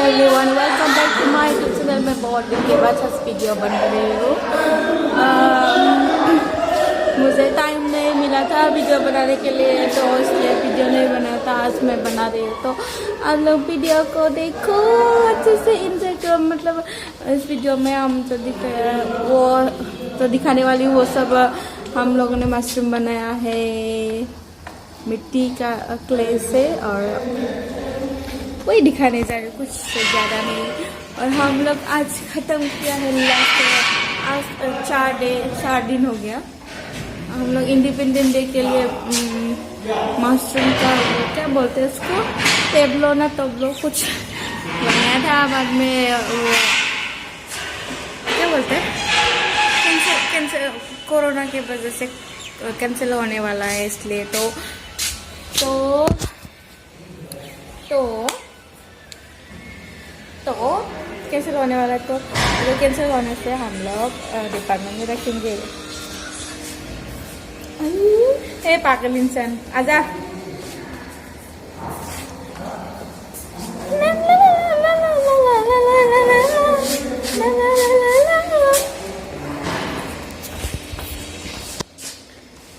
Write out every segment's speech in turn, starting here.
Everyone, welcome back to my YouTube channel. मैं बहुत दिन के बाद वीडियो बना रही हूँ। मुझे टाइम नहीं मिला था वीडियो बनाने के लिए, तो इसलिए वीडियो नहीं बनाया था। आज मैं बना रही हूँ, तो आप लोग वीडियो को देखो, अच्छे से इंजॉय करो। मतलब इस वीडियो में हम तो दिखाने वाली वो सब हम लोगों ने मशरूम बनाया है मिट्टी का क्ले से, और वही दिखाने जा रहे, कुछ ज़्यादा नहीं। और हम लोग आज ख़त्म किया है लास्ट, आज 4 दिन हो गया। हम लोग इंडिपेंडेंस डे के लिए मशरूम का क्या बोलते हैं उसको, टेबलो ना तबलो कुछ बनाया था। बाद में वो क्या बोलते हैं, कैंसिल कोरोना के वजह से कैंसिल होने वाला है, इसलिए तो कैंसिल होने वाला है। तो कैंसिल होने से हम लोग डिपार्टमेंट में रखेंगे। हे पागल इंसान, आजा।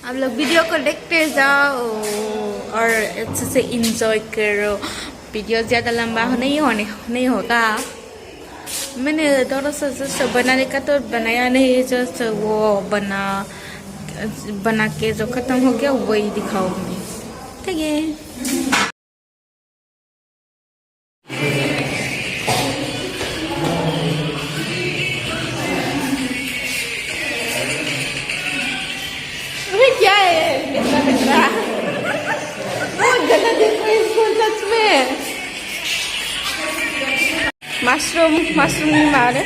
आप लोग वीडियो को देखते जाओ और अच्छे से इंजॉय करो। वीडियो ज़्यादा लंबा नहीं होगा। मैंने थोड़ा सा जैसे बनाने का तो बनाया नहीं, जैसे वो बना के जो ख़त्म हो गया वही दिखाऊंगी, ठीक है। क्या है कितना बहुत गलत है इसको सच में। मशरूम नहीं मारे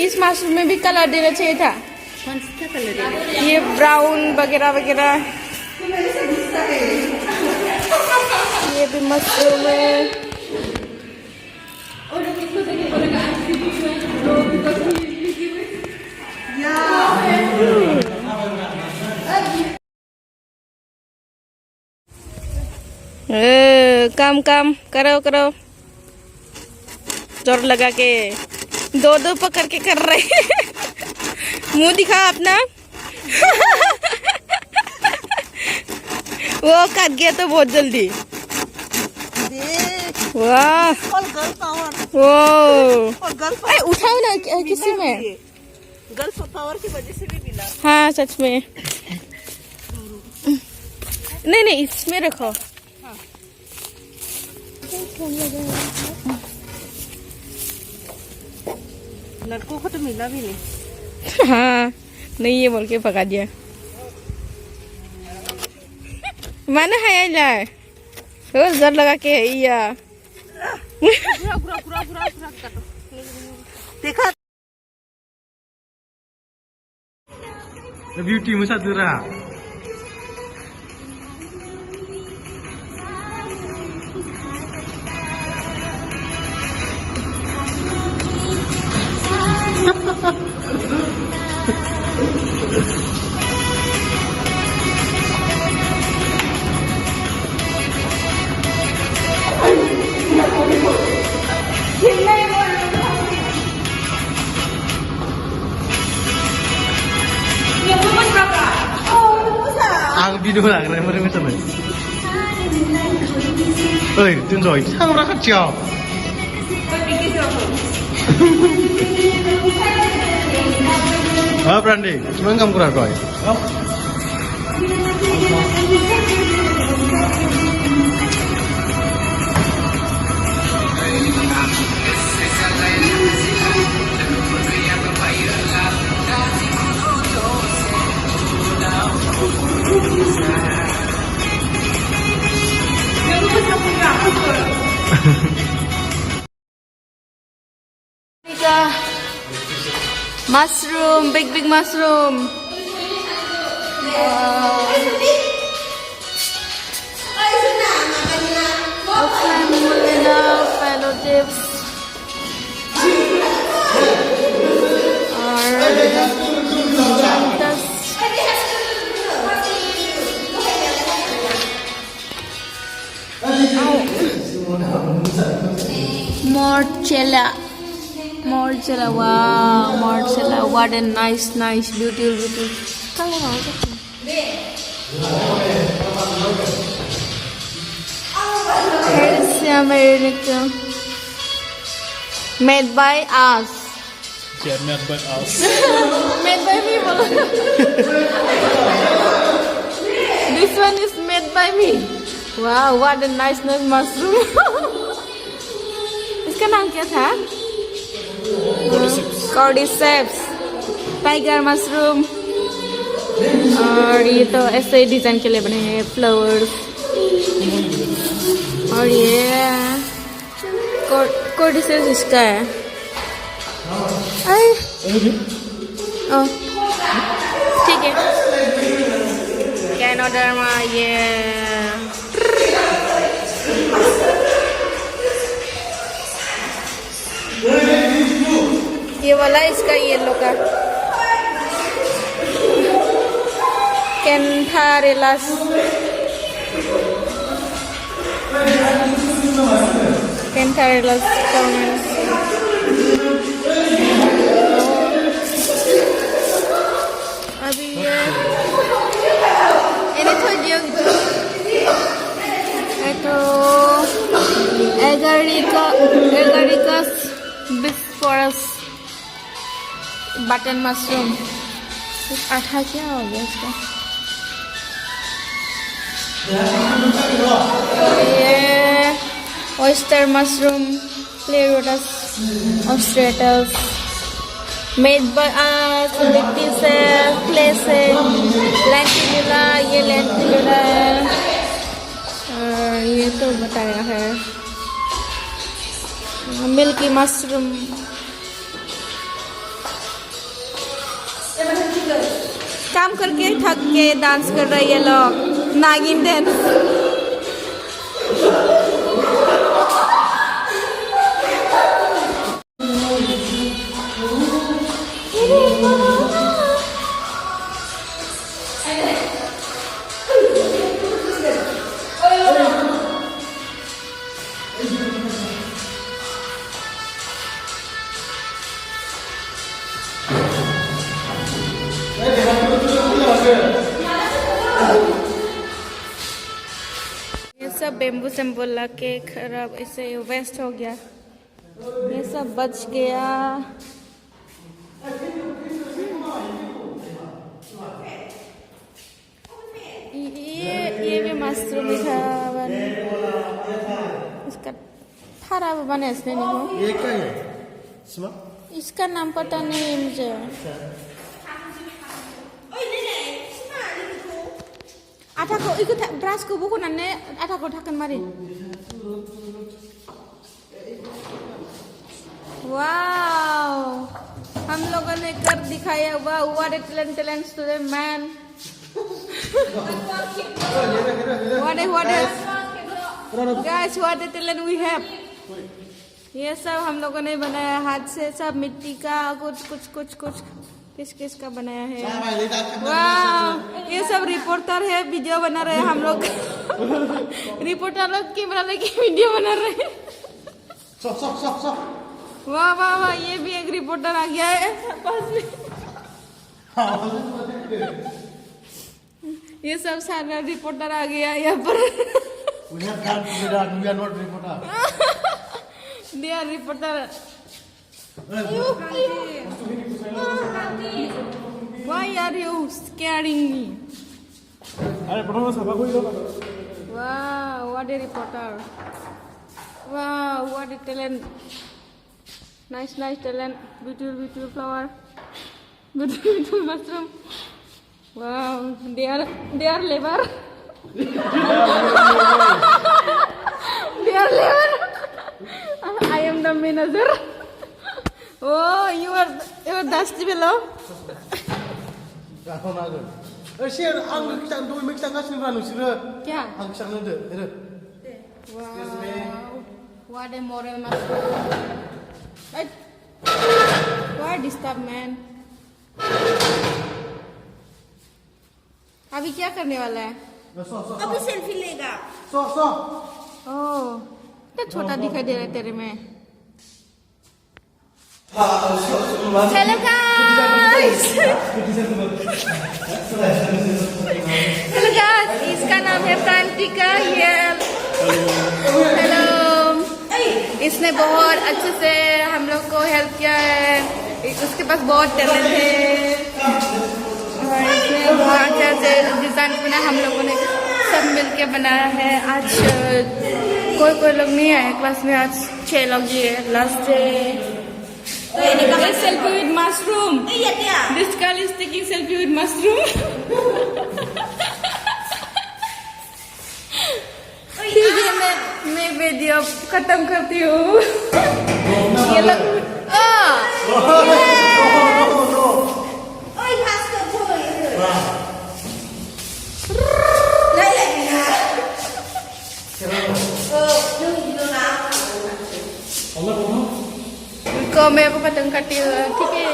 इस मशरूम में भी कलर देना चाहिए था। कौन सा कलर देना? ये ब्राउन वगैरह वगैरह। ये भी मशरूम है। काम करो जोर लगा के, दो पकड़ के कर रहे। मुंह दिखा अपना। वो कट गया तो बहुत जल्दी। वाह, वो उठाओ ना किसी में। गर्ल्स पावर की वजह से भी मिला। हाँ सच में। नहीं इसमें रखो। हाँ। लड़कों को तो मिला भी नहीं। हाँ नहीं, ये बोल के पका दिया। माना है यार, जोर लगा के या देखा ब्यूटी मुसा दूरा Ang video lang na mo rin ito man. Ơi, tin rồi, sao nó khát chiều. Brandy, cuman kamu kurang koi. Mushroom, big mushroom. Fellow tips. Morcella, wow, morcella, what a nice, beautiful. Here's America. Made by us. Yeah, made by us. Made by people. This one is made by me. Wow, what a nice mushroom. इसका नाम क्या था? Cordyceps, tiger mushroom. और ये तो ऐसे ही design के लिए बने हैं फ्लावर्स. और ये Cordyceps इसका है. ठीक है. कैनोडर्मा ये वाला इसका येलो का कैंथारेलस. अभी ini tuh dia gitu. Itu Agaricus bisporus button mushroom. आठा क्या हो गया इसका? ये oyster mushroom, Pleurotus ostratus, made by us. Litti से, क्ले से, लेंटिनुला, ये लेंटिनुला है. और ये तो बताया है. Milky mushroom. काम करके थक के डांस कर रहे ये लोग. नागिन डांस. ये सब बेम्बू सिंबल लगे खराब ऐसे वेस्ट हो गया. ये सब बच गया. ये भी मशरूम था. इसका थारा बने इसने नहीं. ये क्या है? इसका नाम पता नहीं मुझे. आटाको इको ब्रश को बुको नन्ने आटाको ढक्कन मारी. वाओ, हम लोगों ने कर दिखाया. वाह, what a talent to the man. what guys, what a talent we have. ये सब हम लोगों ने बनाया हाथ से. सब मिट्टी का कुछ किस का बनाया है. वाह, ये सब रिपोर्टर है, वीडियो बना रहे हैं हम लोग. रिपोर्टर लोग कैमरा लेके वीडियो बना रहे हैं. वाह, ये भी एक रिपोर्टर आ गया है पास में. ये सब सारा रिपोर्टर आ गया यहाँ पर. They are reporter. Why are you scaring me? Wow, what a reporter. Wow, what a talent. Nice talent. Beautiful flower. Beautiful mushroom. Wow, they are labor. They are labor. I am the manager. Oh, you are dusty below. Gak naga. Share ang kita tu mix tangga sini mana sih? क्या? Ang kisah nade. Wow. What a moral mushroom. Hey. Why disturb man? अभी क्या करने वाला है? अभी selfie लेगा। So. ओह, तो छोटा दिखाई दे रहा है तेरे में। Hello guys. Hello guys, इसका नाम है प्रांतिका। हेलो। इसने बहुत अच्छे से हम लोग को हेल्प किया है। उसके पास बहुत टैलेंट है और इसने बहुत अच्छे से डिजाइन बना हम लोगों ने सब मिलके बनाया है। आज कोई लोग नहीं आए क्लास में, आज 6 लोग ही है। Last day selfie with mushroom. This girl is taking selfie with mushroom. ठीक है, मैं वीडियो खत्म करती हूँ। ये लोग को मेरे को पतंग काटी, ठीक है।